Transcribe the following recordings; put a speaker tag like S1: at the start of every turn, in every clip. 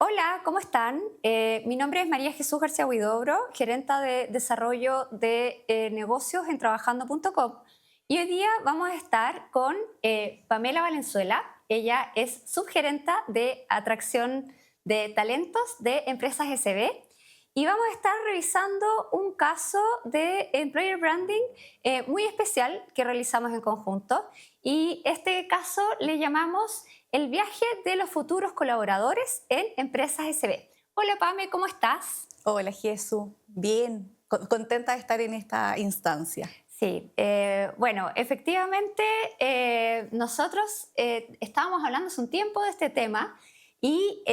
S1: Hola, ¿cómo están? Mi nombre es María Jesús García Huidobro, gerenta de desarrollo de negocios en trabajando.com. Y hoy día vamos a estar con Pamela Valenzuela. Ella es subgerenta de atracción de talentos de Empresas SB. Y vamos a estar revisando un caso de employer branding muy especial que realizamos en conjunto. Y este caso le llamamos el viaje de los futuros colaboradores en Empresas SB. Hola Pame, ¿cómo estás?
S2: Hola Jesús, bien, contenta de estar en esta instancia.
S1: Sí, bueno, efectivamente nosotros estábamos hablando hace un tiempo de este tema y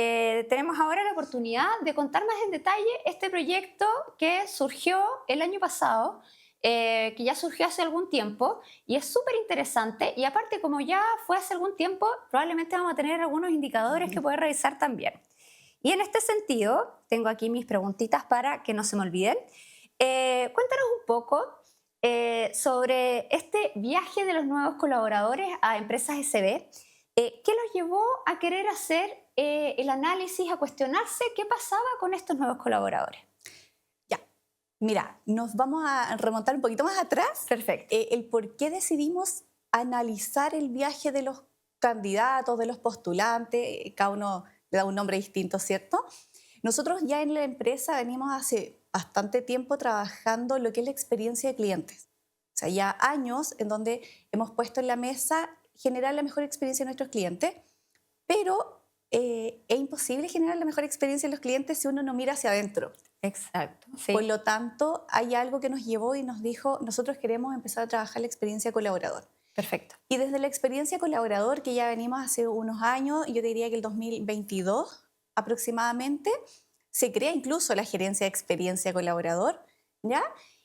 S1: tenemos ahora la oportunidad de contar más en detalle este proyecto que surgió el año pasado, que ya surgió hace algún tiempo y es súper interesante y aparte como ya fue hace algún tiempo, probablemente vamos a tener algunos indicadores que
S2: Ujú.
S1: poder revisar también. Y en este sentido, tengo aquí mis preguntitas para que no se me olviden. Cuéntanos un poco sobre este viaje de los nuevos colaboradores a Empresas SB. ¿Qué los llevó a querer hacer el análisis, a cuestionarse qué pasaba con estos nuevos colaboradores?
S2: Ya, mira, nos vamos a remontar un poquito más atrás,
S1: Perfecto.
S2: el por qué decidimos analizar el viaje de los candidatos, de los postulantes, cada uno le da un nombre distinto, ¿cierto? Nosotros ya en la empresa venimos hace bastante tiempo trabajando lo que es la experiencia de clientes. O sea, ya años en donde hemos puesto en la mesa generar la mejor experiencia de nuestros clientes. Pero es imposible generar la mejor experiencia en los clientes si uno no mira hacia adentro.
S1: Exacto,
S2: Por
S1: sí,
S2: lo tanto, hay algo que nos llevó y nos dijo, nosotros queremos empezar a trabajar la experiencia colaborador.
S1: perfecto.
S2: Y desde la experiencia colaborador, que ya venimos hace unos años, yo te diría que el 2022 aproximadamente, se crea incluso la gerencia de experiencia colaborador, ¿ya?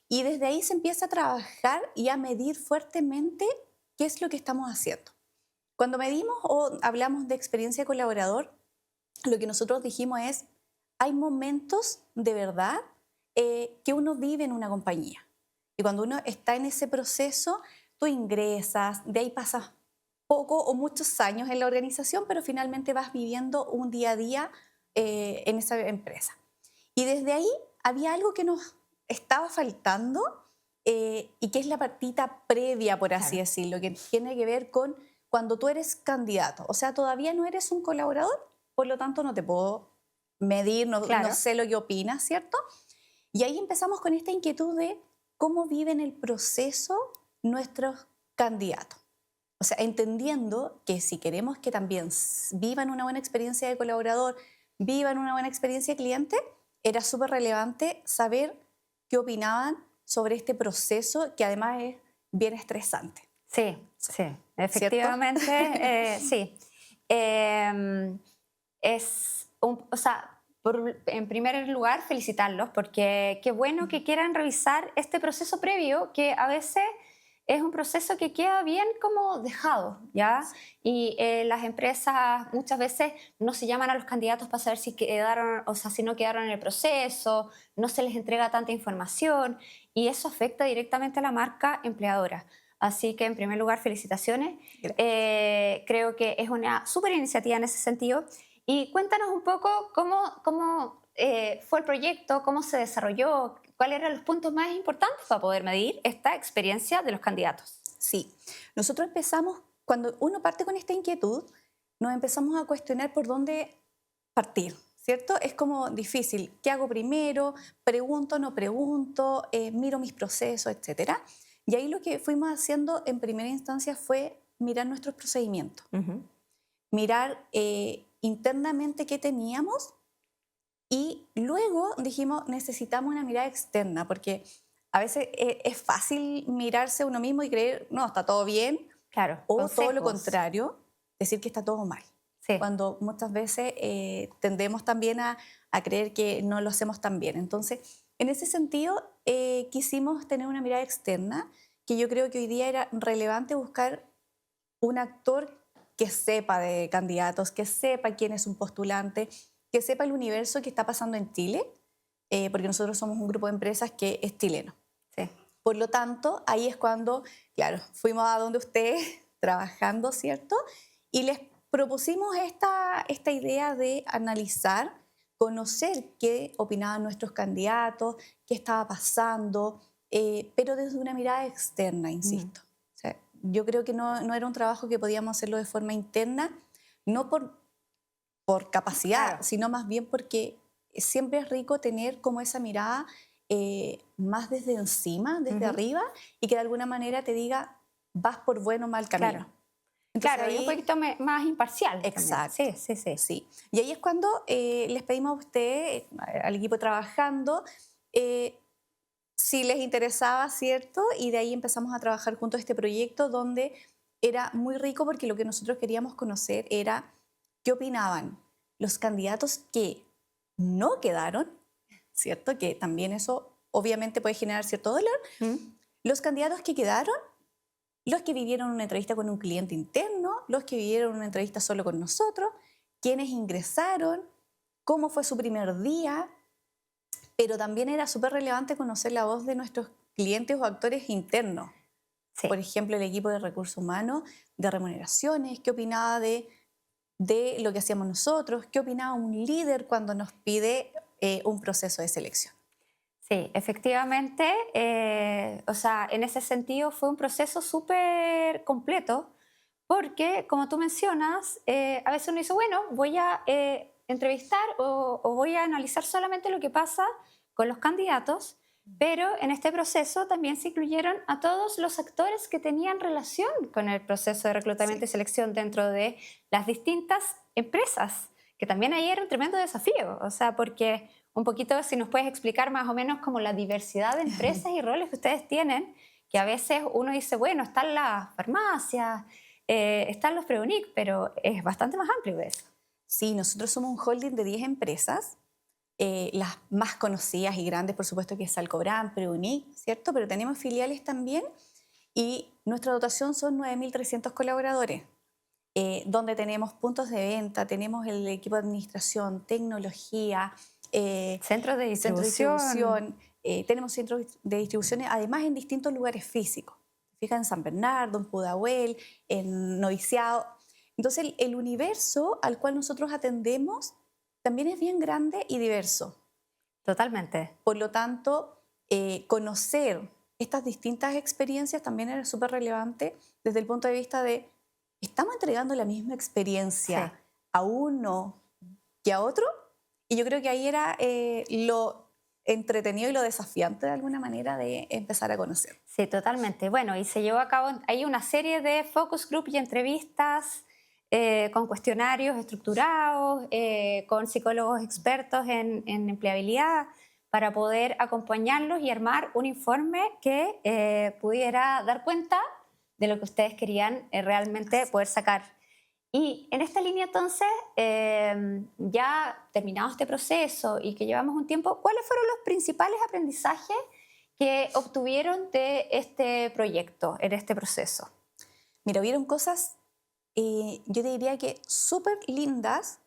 S2: Y desde ahí se empieza a trabajar y a medir fuertemente qué es lo que estamos haciendo. Cuando medimos o hablamos de experiencia colaborador, lo que nosotros dijimos es, hay momentos de verdad que uno vive en una compañía. Y cuando uno está en ese proceso, tú ingresas, de ahí pasas poco o muchos años en la organización, pero finalmente vas viviendo un día a día en esa empresa. Y desde ahí había algo que nos estaba faltando y que es la partita previa, por así
S1: Claro,
S2: decirlo, que tiene que ver con cuando tú eres candidato. O sea, todavía no eres un colaborador, por lo tanto no te puedo medir, no
S1: claro.
S2: sé lo que opinas, ¿cierto? Y ahí empezamos con esta inquietud de cómo viven el proceso nuestros candidatos. O sea, entendiendo que si queremos que también vivan una buena experiencia de colaborador, vivan una buena experiencia de cliente, era súper relevante saber qué opinaban sobre este proceso que además es bien estresante,
S1: Sí, sí,
S2: ¿cierto?
S1: efectivamente, sí. Em, o sea, en primer lugar, felicitarlos porque qué bueno que quieran revisar este proceso previo, que a veces es un proceso que queda bien como dejado, ¿ya?
S2: Sí,
S1: Y las empresas muchas veces no se llaman a los candidatos para saber si quedaron, o sea, si no quedaron en el proceso, no se les entrega tanta información y eso afecta directamente a la marca empleadora. Así que, en primer lugar, felicitaciones.
S2: gracias.
S1: Creo que es una súper iniciativa en ese sentido. Y cuéntanos un poco cómo fue el proyecto, cómo se desarrolló, cuáles eran los puntos más importantes para poder medir esta experiencia de los candidatos.
S2: Sí, nosotros empezamos, cuando uno parte con esta inquietud, nos empezamos a cuestionar por dónde partir, ¿cierto? Es como difícil, ¿qué hago primero? ¿Pregunto, no pregunto? ¿Miro mis procesos, etcétera? Y ahí lo que fuimos haciendo en primera instancia fue mirar nuestros procedimientos,
S1: Ujú.
S2: mirar internamente qué teníamos y luego dijimos, necesitamos una mirada externa, porque a veces es fácil mirarse a uno mismo y creer, no, está todo bien,
S1: Claro, con
S2: o todo lo
S1: sesgos.
S2: contrario, decir que está todo mal.
S1: Sí,
S2: Cuando muchas veces tendemos también a creer que no lo hacemos tan bien. Entonces, en ese sentido, quisimos tener una mirada externa, que yo creo que hoy día era relevante buscar un actor que sepa de candidatos, que sepa quién es un postulante, que sepa el universo que está pasando en Chile, porque nosotros somos un grupo de empresas que es chileno.
S1: sí.
S2: Por lo tanto, ahí es cuando, claro, fuimos a donde ustedes trabajando, ¿cierto? Y les propusimos esta idea de analizar, conocer qué opinaban nuestros candidatos, qué estaba pasando, pero desde una mirada externa,
S1: Mm,
S2: insisto. O sea, yo creo que no era un trabajo que podíamos hacerlo de forma interna, no por capacidad,
S1: claro,
S2: sino más bien porque siempre es rico tener como esa mirada más desde encima, desde
S1: ujú,
S2: arriba, y que de alguna manera te diga, vas por buen o mal camino.
S1: claro.
S2: Entonces
S1: Claro, y un
S2: ahí,
S1: poquito más imparcial también.
S2: exacto,
S1: Sí, sí, sí.
S2: sí. Y ahí es cuando les pedimos a usted, al equipo trabajando, eh, si les interesaba, ¿cierto? Y de ahí empezamos a trabajar juntos este proyecto donde era muy rico porque lo que nosotros queríamos conocer era qué opinaban los candidatos que no quedaron, ¿cierto? Que también eso obviamente puede generar cierto dolor.
S1: Mm.
S2: Los candidatos que quedaron, los que vivieron una entrevista con un cliente interno, los que vivieron una entrevista solo con nosotros, quienes ingresaron, cómo fue su primer día, pero también era súper relevante conocer la voz de nuestros clientes o actores internos. Por
S1: Sí.
S2: ejemplo, el equipo de recursos humanos, de remuneraciones, qué opinaba de lo que hacíamos nosotros, qué opinaba un líder cuando nos pide un proceso de selección.
S1: Sí, efectivamente, o sea, en ese sentido fue un proceso súper completo, porque como tú mencionas, a veces uno dice, bueno, voy a entrevistar o voy a analizar solamente lo que pasa con los candidatos, pero en este proceso también se incluyeron a todos los actores que tenían relación con el proceso de reclutamiento y
S2: Sí.
S1: selección dentro de las distintas empresas, que también ahí era un tremendo desafío, o sea, porque un poquito si nos puedes explicar más o menos como la diversidad de empresas y roles que ustedes tienen, que a veces uno dice, bueno, están las farmacias, están los Preunic, pero es bastante más amplio de eso.
S2: Sí, nosotros somos un holding de 10 empresas, las más conocidas y grandes, por supuesto, que es Salcobran, Preunic, ¿cierto? Pero tenemos filiales también y nuestra dotación son 9.300 colaboradores, donde tenemos puntos de venta, tenemos el equipo de administración, tecnología,
S1: Centros de
S2: centro de
S1: distribución,
S2: distribución, tenemos centros de distribución además en distintos lugares físicos. Fija en San Bernardo, en Pudahuel, en Noviciado. Entonces el universo al cual nosotros atendemos también es bien grande y diverso.
S1: totalmente.
S2: Por lo tanto, conocer estas distintas experiencias también era súper relevante desde el punto de vista de, ¿estamos entregando la misma
S1: Sí.
S2: experiencia a uno que a otro? Y yo creo que ahí era lo entretenido y lo desafiante de alguna manera de empezar a conocer.
S1: Sí, totalmente. Bueno, y se llevó a cabo, hay una serie de focus group y entrevistas con cuestionarios estructurados, con psicólogos expertos en empleabilidad, para poder acompañarlos y armar un informe que pudiera dar cuenta de lo que ustedes querían realmente
S2: Así
S1: poder
S2: es.
S1: sacar. Y en esta línea entonces, ya terminado este proceso y que llevamos un tiempo, ¿cuáles fueron los principales aprendizajes que obtuvieron de este proyecto, en este proceso?
S2: Mira, hubieron cosas, yo te diría que súper lindas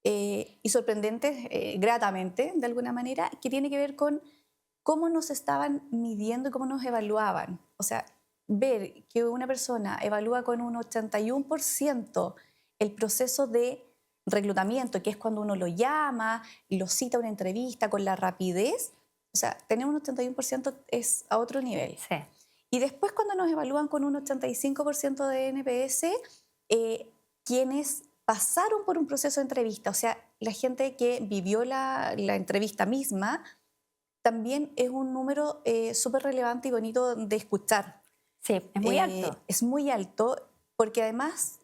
S2: y sorprendentes gratamente, de alguna manera, que tiene que ver con cómo nos estaban midiendo y cómo nos evaluaban. O sea, ver que una persona evalúa con un 81% el proceso de reclutamiento, que es cuando uno lo llama, lo cita a una entrevista con la rapidez, o sea, tener un 81% es a otro nivel.
S1: Sí,
S2: Y después cuando nos evalúan con un 85% de NPS, quienes pasaron por un proceso de entrevista, o sea, la gente que vivió la entrevista misma, también es un número súper relevante y bonito de escuchar.
S1: sí, es muy alto,
S2: Es muy alto porque además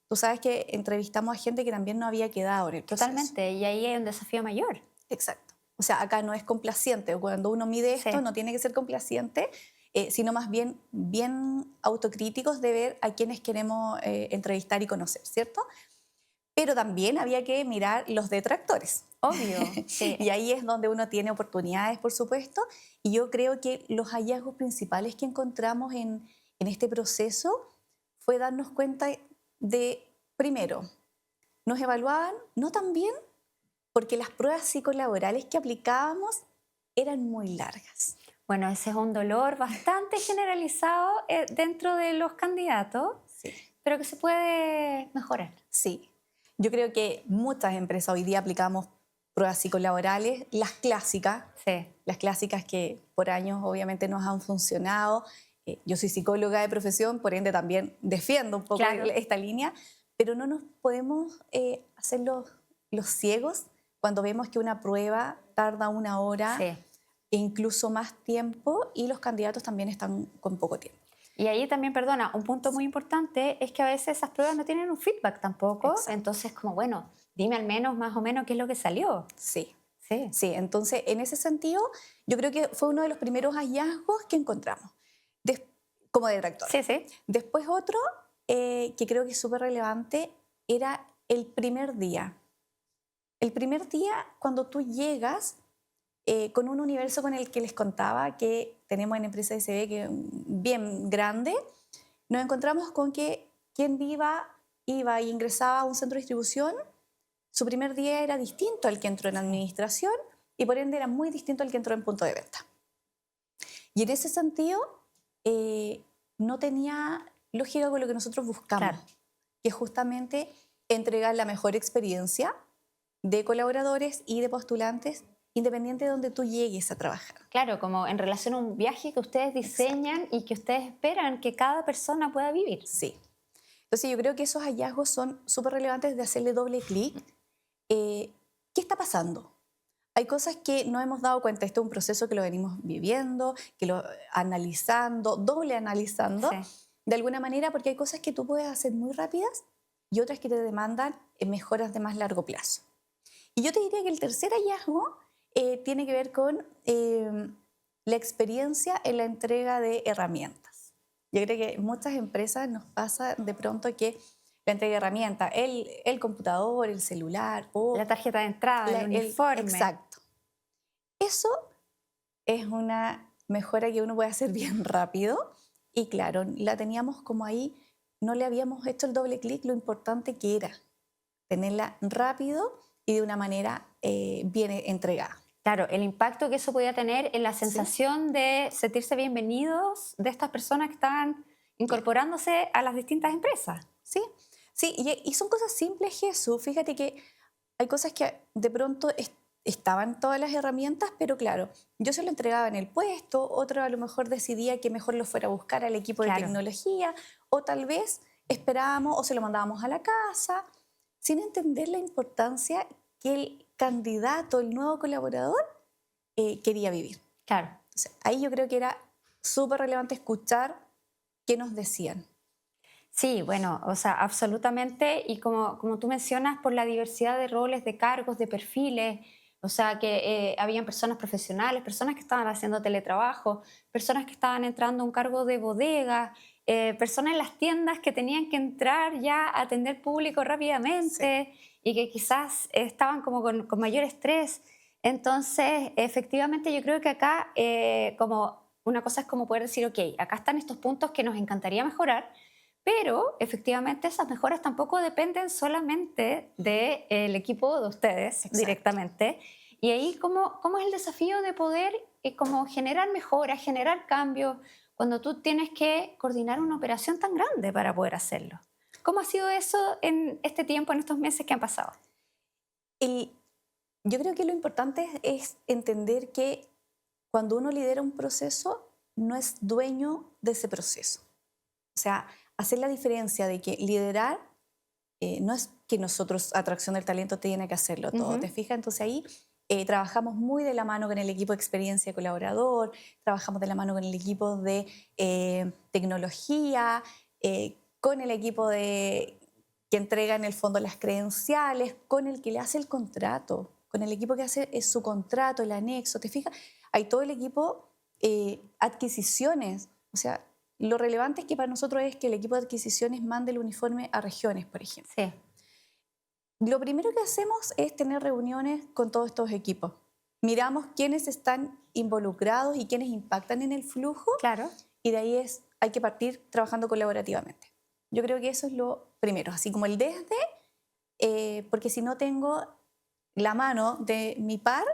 S2: tú sabes que entrevistamos a gente que también no había quedado en el proceso.
S1: totalmente, y ahí hay un desafío mayor.
S2: Exacto. O sea, acá no es complaciente. Cuando uno mide esto,
S1: Sí,
S2: no tiene que ser complaciente, sino más bien bien autocríticos de ver a quienes queremos entrevistar y conocer, ¿cierto? Pero también había que mirar los detractores.
S1: obvio, sí,
S2: Y ahí es donde uno tiene oportunidades, por supuesto. Y yo creo que los hallazgos principales que encontramos en este proceso fue darnos cuenta de, primero, nos evaluaban no tan bien porque las pruebas psicolaborales que aplicábamos eran muy largas.
S1: bueno, ese es un dolor bastante generalizado dentro de los candidatos,
S2: Sí.
S1: pero que se puede mejorar.
S2: Sí, yo creo que muchas empresas hoy día aplicamos pruebas psicolaborales,
S1: Sí,
S2: las clásicas que por años obviamente nos han funcionado. Yo soy psicóloga de profesión, por ende también defiendo un poco
S1: claro.
S2: esta línea, pero no nos podemos hacer los ciegos cuando vemos que una prueba tarda 1 hora
S1: Sí.
S2: e incluso más tiempo y los candidatos también están con poco tiempo.
S1: Y ahí también, perdona, un punto muy importante es que a veces esas pruebas no tienen un feedback tampoco.
S2: Exacto.
S1: Entonces, como, bueno, dime al menos más o menos qué es lo que salió.
S2: Sí,
S1: Sí,
S2: sí. Entonces, en ese sentido, yo creo que fue uno de los primeros hallazgos que encontramos des- como detractor.
S1: sí, sí.
S2: Después otro que creo que es súper relevante era el primer día. El primer día cuando tú llegas con un universo con el que les contaba que tenemos en Empresa SB, que es bien grande, nos encontramos con que quien iba y ingresaba a un centro de distribución, su primer día era distinto al que entró en administración y por ende era muy distinto al que entró en punto de venta. Y en ese sentido, no tenía lógica con lo que nosotros buscamos,
S1: Claro.
S2: que es justamente entregar la mejor experiencia de colaboradores y de postulantes, independiente de donde tú llegues a trabajar.
S1: Claro, como en relación a un viaje que ustedes diseñan y que ustedes esperan que cada persona pueda vivir.
S2: Sí. Entonces yo creo que esos hallazgos son súper relevantes de hacerle doble clic. ¿Qué está pasando? Hay cosas que no hemos dado cuenta. Este es un proceso que lo venimos viviendo, que lo analizando, doble analizando,
S1: Sí.
S2: de alguna manera, porque hay cosas que tú puedes hacer muy rápidas y otras que te demandan mejoras de más largo plazo. Y yo te diría que el tercer hallazgo tiene que ver con la experiencia en la entrega de herramientas. Yo creo que en muchas empresas nos pasa de pronto que la entrega de herramientas, el computador, el celular o
S1: La tarjeta de entrada, el uniforme.
S2: exacto. Eso es una mejora que uno puede hacer bien rápido y claro, la teníamos como ahí, no le habíamos hecho el doble clic lo importante que era tenerla rápido y de una manera bien entregada.
S1: Claro, el impacto que eso podía tener en la
S2: Sí.
S1: sensación de sentirse bienvenidos de estas personas que estaban incorporándose a las distintas empresas.
S2: Sí, sí, y son cosas simples, Jesús. Fíjate que hay cosas que de pronto estaban todas las herramientas, pero claro, yo se lo entregaba en el puesto, otro a lo mejor decidía que mejor lo fuera a buscar al equipo de
S1: Claro.
S2: tecnología, o tal vez esperábamos o se lo mandábamos a la casa, sin entender la importancia que el candidato, el nuevo colaborador, quería vivir.
S1: Claro.
S2: Entonces, ahí yo creo que era súper relevante escuchar qué nos decían.
S1: Sí, bueno, o sea, absolutamente. Y como tú mencionas, por la diversidad de roles, de cargos, de perfiles, o sea, que habían personas profesionales, personas que estaban haciendo teletrabajo, personas que estaban entrando a un cargo de bodega, personas en las tiendas que tenían que entrar ya a atender público
S2: Sí.
S1: rápidamente y que quizás estaban como con mayor estrés. Entonces, efectivamente, yo creo que acá, como una cosa es como poder decir, ok, acá están estos puntos que nos encantaría mejorar, pero efectivamente esas mejoras tampoco dependen solamente del equipo de ustedes
S2: Exacto.
S1: directamente. Y ahí, ¿cómo es el desafío de poder como generar mejoras, generar cambios, cuando tú tienes que coordinar una operación tan grande para poder hacerlo? ¿Cómo ha sido eso en este tiempo, en estos meses que han pasado?
S2: El- yo creo que lo importante es entender que cuando uno lidera un proceso, no es dueño de ese proceso. O sea, hacer la diferencia de que liderar no es que nosotros, Atracción del Talento, tiene que hacerlo todo.
S1: Ujú.
S2: ¿Te fijas? Entonces ahí trabajamos muy de la mano con el equipo de experiencia colaborador, trabajamos de la mano con el equipo de tecnología, con el equipo que entrega en el fondo las credenciales, con el que le hace el contrato, con el equipo que hace su contrato, el anexo. ¿Te fijas? Hay todo el equipo adquisiciones. O sea, lo relevante es que para nosotros es que el equipo de adquisiciones mande el uniforme a regiones, por ejemplo.
S1: Sí,
S2: Lo primero que hacemos es tener reuniones con todos estos equipos. Miramos quiénes están involucrados y quiénes impactan en el flujo
S1: claro.
S2: y de ahí hay que partir trabajando colaborativamente. Yo creo que eso es lo primero, así como el desde, porque si no tengo la mano de mi par,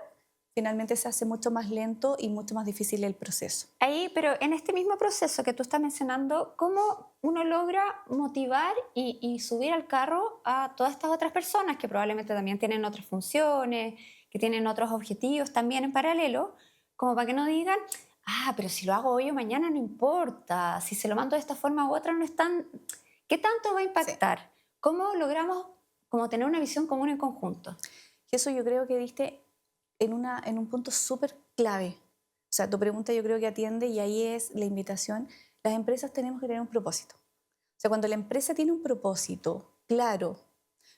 S2: finalmente se hace mucho más lento y mucho más difícil el proceso.
S1: Ahí, pero en este mismo proceso que tú estás mencionando, ¿cómo uno logra motivar y subir al carro a todas estas otras personas que probablemente también tienen otras funciones, que tienen otros objetivos también en paralelo, como para que no digan, ah, pero si lo hago hoy o mañana no importa, si se lo mando de esta forma u otra no es tan... ¿Qué tanto va a
S2: Sí.
S1: impactar? ¿Cómo logramos como tener una visión común en conjunto?
S2: Y eso yo creo que diste en un punto súper clave. O sea, tu pregunta yo creo que atiende y ahí es la invitación. Las empresas tenemos que tener un propósito. O sea, cuando la empresa tiene un propósito claro,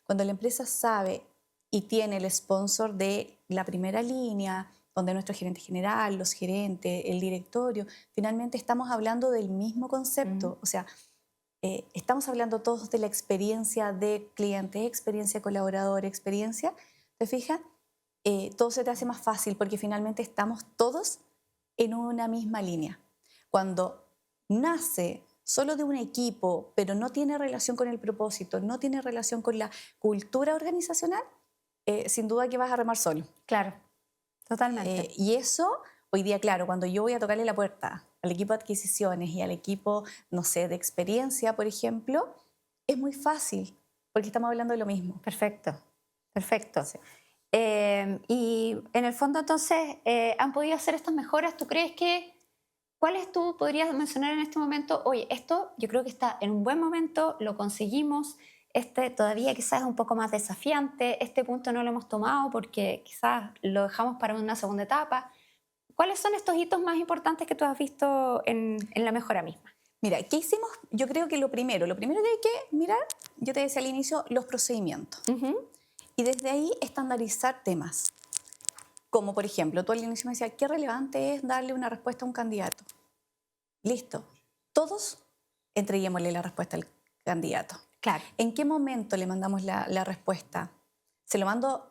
S2: cuando la empresa sabe y tiene el sponsor de la primera línea, donde nuestro gerente general, los gerentes, el directorio, finalmente estamos hablando del mismo concepto. O sea, estamos hablando todos de la experiencia de cliente, experiencia colaborador, experiencia, ¿te fijas? Todo se te hace más fácil porque finalmente estamos todos en una misma línea. Cuando nace solo de un equipo, pero no tiene relación con el propósito, no tiene relación con la cultura organizacional, sin duda que vas a remar solo.
S1: Claro, totalmente.
S2: Y eso, hoy día, claro, cuando yo voy a tocarle la puerta al equipo de adquisiciones y al equipo, no sé, de experiencia, por ejemplo, es muy fácil porque estamos hablando de lo mismo.
S1: Perfecto, perfecto.
S2: Sí.
S1: Y en el fondo, entonces, ¿han podido hacer estas mejoras? ¿Tú crees que, cuáles tú podrías mencionar en este momento? Oye, esto yo creo que está en un buen momento, lo conseguimos, este todavía quizás es un poco más desafiante, este punto no lo hemos tomado porque quizás lo dejamos para una segunda etapa. ¿Cuáles son estos hitos más importantes que tú has visto en la mejora misma?
S2: Mira, ¿qué hicimos? Yo creo que lo primero que hay que mirar, yo te decía al inicio, los procedimientos.
S1: Ujú.
S2: Y desde ahí estandarizar temas. Como por ejemplo, tú al inicio me decías, qué relevante es darle una respuesta a un candidato. Listo. Todos entreguémosle la respuesta al candidato.
S1: Claro,
S2: ¿En qué momento le mandamos la respuesta? ¿Se lo mando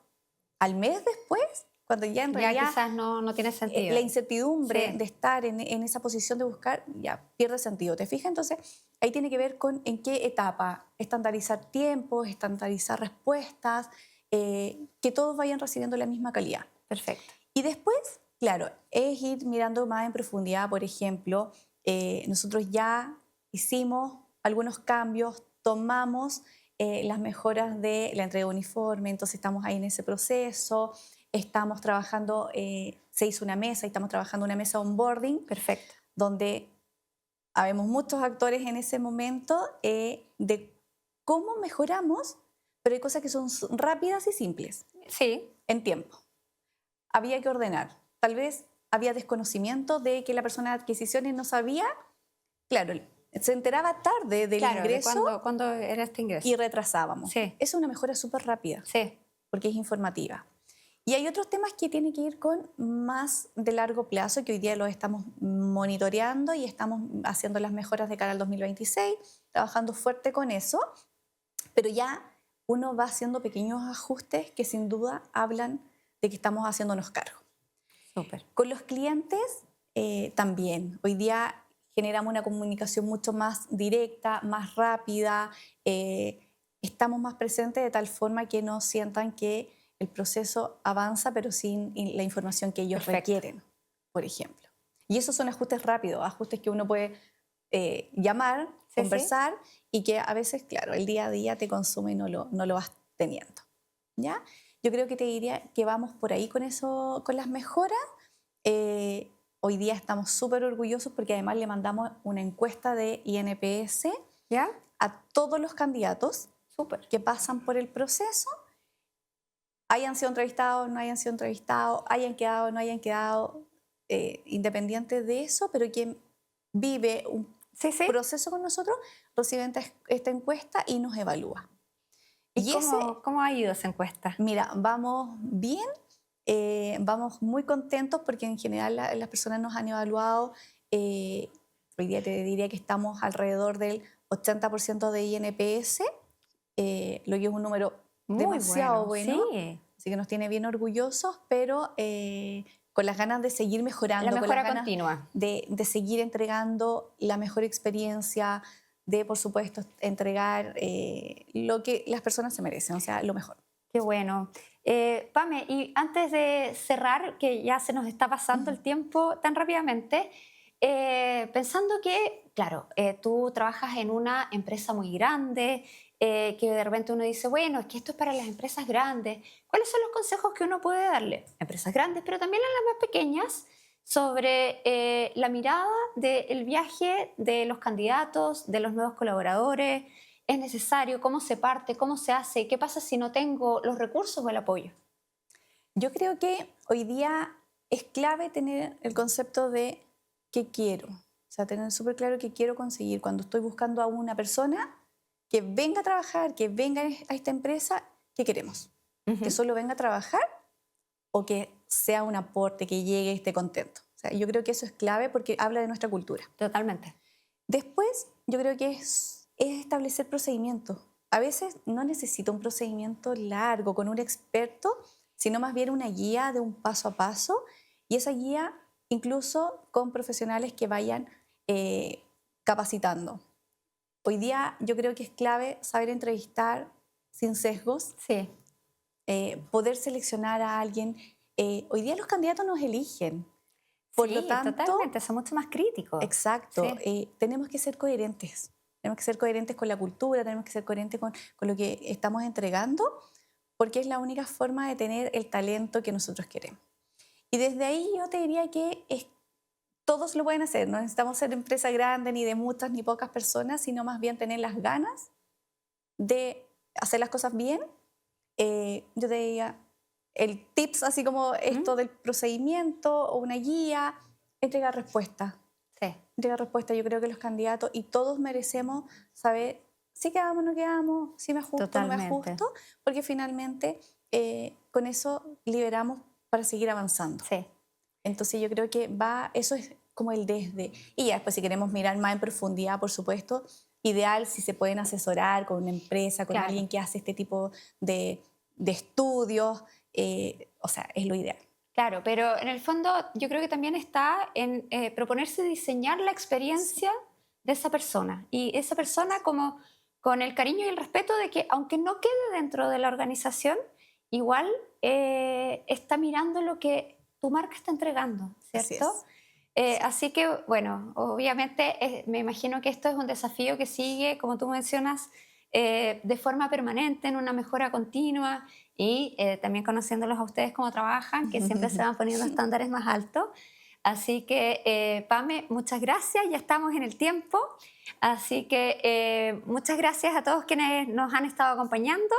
S2: al mes después? Cuando ya en
S1: ya
S2: realidad
S1: quizás no tiene sentido.
S2: la incertidumbre
S1: Sí.
S2: de estar en esa posición de buscar ya pierde sentido. ¿Te fijas? Entonces, ahí tiene que ver con en qué etapa. Estandarizar tiempos, estandarizar respuestas, que todos vayan recibiendo la misma calidad.
S1: Perfecto.
S2: Y después, claro, es ir mirando más en profundidad. Por ejemplo, nosotros ya hicimos algunos cambios, tomamos las mejoras de la entrega de uniforme, entonces estamos ahí en ese proceso, estamos trabajando, se hizo una mesa y estamos trabajando una mesa onboarding,
S1: Perfecto.
S2: donde habemos muchos actores en ese momento de cómo mejoramos, pero hay cosas que son rápidas y simples
S1: Sí,
S2: en tiempo. Había que ordenar. Tal vez había desconocimiento de que la persona de adquisiciones no sabía. Claro, se enteraba tarde del
S1: claro, de
S2: ingreso
S1: cuándo era este ingreso.
S2: y retrasábamos.
S1: Sí,
S2: Es una mejora súper rápida
S1: sí,
S2: porque es informativa. Y hay otros temas que tienen que ir con más de largo plazo, que hoy día los estamos monitoreando y estamos haciendo las mejoras de cara al 2026, trabajando fuerte con eso, pero ya uno va haciendo pequeños ajustes que sin duda hablan de que estamos haciéndonos cargo.
S1: súper.
S2: Con los clientes también. Hoy día generamos una comunicación mucho más directa, más rápida. Estamos más presentes de tal forma que no sientan que el proceso avanza, pero sin la información que ellos
S1: Perfecto.
S2: requieren, por ejemplo. Y esos son ajustes rápidos, ajustes que uno puede llamar,
S1: Sí,
S2: conversar y que a veces, claro, el día a día te consume y no lo vas teniendo. ¿Ya? Yo creo que te diría que vamos por ahí con eso, con las mejoras. Hoy día estamos súper orgullosos porque además le mandamos una encuesta de INPS
S1: ¿Ya?
S2: a todos los candidatos
S1: Súper.
S2: que pasan por el proceso, hayan sido entrevistados, no hayan sido entrevistados, hayan quedado, no hayan quedado, independiente de eso, pero quien vive un
S1: Sí, sí.
S2: proceso con nosotros recibe esta encuesta y nos evalúa.
S1: ¿Y
S2: Y ese,
S1: cómo ha ido esa encuesta?
S2: mira, vamos bien, vamos muy contentos porque en general las personas nos han evaluado. Hoy día te diría que estamos alrededor del 80% de INPS, lo que es un número
S1: Muy
S2: demasiado
S1: bueno,
S2: bueno,
S1: sí.
S2: así que nos tiene bien orgullosos, pero con las ganas de seguir mejorando,
S1: La
S2: con las
S1: mejora
S2: ganas
S1: continua.
S2: de seguir entregando la mejor experiencia, de, por supuesto, entregar lo que las personas se merecen, o sea, lo mejor.
S1: Qué bueno. Pame, y antes de cerrar, que ya se nos está pasando el tiempo tan rápidamente, pensando que, claro, tú trabajas en una empresa muy grande, que de repente uno dice, bueno, es que esto es para las empresas grandes. ¿Cuáles son los consejos que uno puede darle a empresas grandes, pero también a las más pequeñas, sobre la mirada del viaje de los candidatos, de los nuevos colaboradores? ¿Es necesario? ¿Cómo se parte? ¿Cómo se hace? ¿Qué pasa si no tengo los recursos o el apoyo?
S2: Yo creo que hoy día es clave tener el concepto de qué quiero. O sea, tener súper claro qué quiero conseguir cuando estoy buscando a una persona que venga a trabajar, que venga a esta empresa, ¿qué queremos? ¿Que
S1: Ujú.
S2: solo venga a trabajar o que sea un aporte, que llegue y esté contento? O sea, yo creo que eso es clave porque habla de nuestra cultura.
S1: Totalmente.
S2: Después, yo creo que es establecer procedimientos. A veces no necesito un procedimiento largo con un experto, sino más bien una guía de un paso a paso y esa guía incluso con profesionales que vayan eh, capacitando. Hoy día yo creo que es clave saber entrevistar sin sesgos,
S1: Sí,
S2: poder seleccionar a alguien. Hoy día los candidatos nos eligen. Por lo
S1: sí,
S2: tanto,
S1: totalmente. Son mucho más críticos.
S2: exacto,
S1: Sí,
S2: tenemos que ser coherentes. Tenemos que ser coherentes con la cultura, tenemos que ser coherentes con lo que estamos entregando, porque es la única forma de tener el talento que nosotros queremos. Y desde ahí yo te diría que todos lo pueden hacer. No necesitamos ser empresa grande, ni de muchas ni pocas personas, sino más bien tener las ganas de hacer las cosas bien. Yo te diría, el tips, así como
S1: ¿mm?
S2: esto del procedimiento o una guía, entregar respuestas.
S1: Sí,
S2: Entregar respuesta. Yo creo que los candidatos y todos merecemos saber si quedamos, no quedamos, si me ajusto, no me
S1: totalmente.
S2: ajusto, porque finalmente con eso liberamos para seguir avanzando.
S1: Sí,
S2: Entonces yo creo que eso es como el desde. Y ya después si queremos mirar más en profundidad, por supuesto, ideal si se pueden asesorar con una empresa, con
S1: claro.
S2: alguien que hace este tipo de estudios, o sea, es lo ideal.
S1: Claro, pero en el fondo yo creo que también está en proponerse diseñar la
S2: Sí,
S1: experiencia de esa persona y esa persona como con el cariño y el respeto de que aunque no quede dentro de la organización, igual está mirando lo que tu marca está entregando,
S2: así
S1: ¿cierto?
S2: es. Sí.
S1: Así que, bueno, obviamente me imagino que esto es un desafío que sigue, como tú mencionas, de forma permanente, en una mejora continua y también conociéndolos a ustedes cómo trabajan, que siempre se van poniendo estándares más altos. Así que, Pame, muchas gracias, ya estamos en el tiempo. Así que muchas gracias a todos quienes nos han estado acompañando.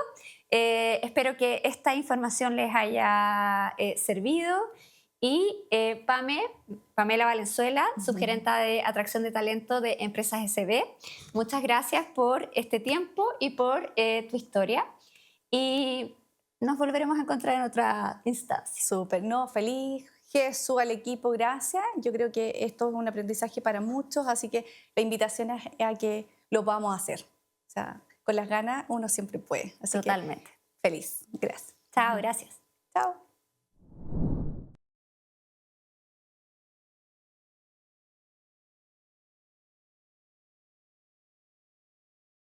S1: Espero que esta información les haya servido. Y Pamela Valenzuela, subgerenta de atracción de talento de Empresas SB, muchas gracias por este tiempo y por tu historia. Y nos volveremos a encontrar en otra instancia.
S2: Súper, no, feliz Jesús al equipo, gracias. Yo creo que esto es un aprendizaje para muchos, así que la invitación es a que lo podamos hacer. O sea, con las ganas uno siempre puede. Así que
S1: Totalmente.
S2: feliz, gracias.
S1: Chao, gracias.
S2: Chao.